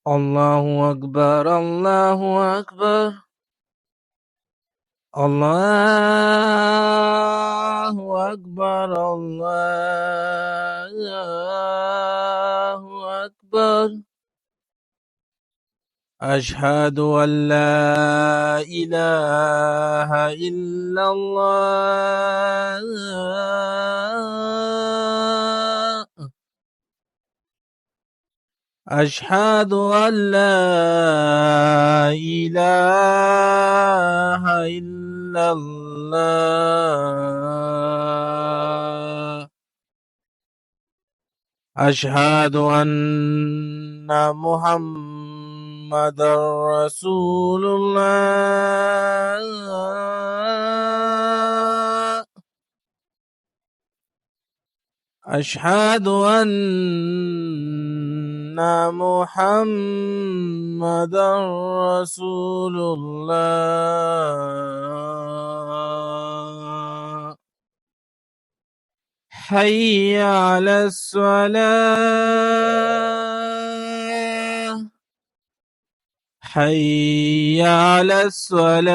الله أكبر الله أكبر الله أكبر الله أكبر أشهد أن لا إله إلا الله أشهد أن لا إله إلا الله أشهد أن محمد رسول الله أشهد أن محمد رسول الله حي على الصلاة حي على الصلاة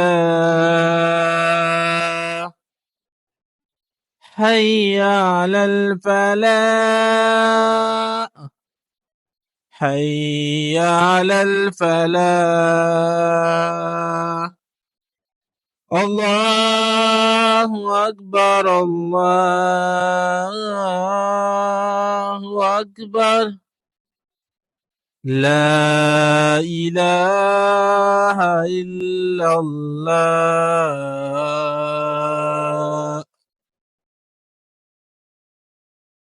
حي على الفلاح حي على الفلاح الله أكبر الله أكبر لا إله إلا الله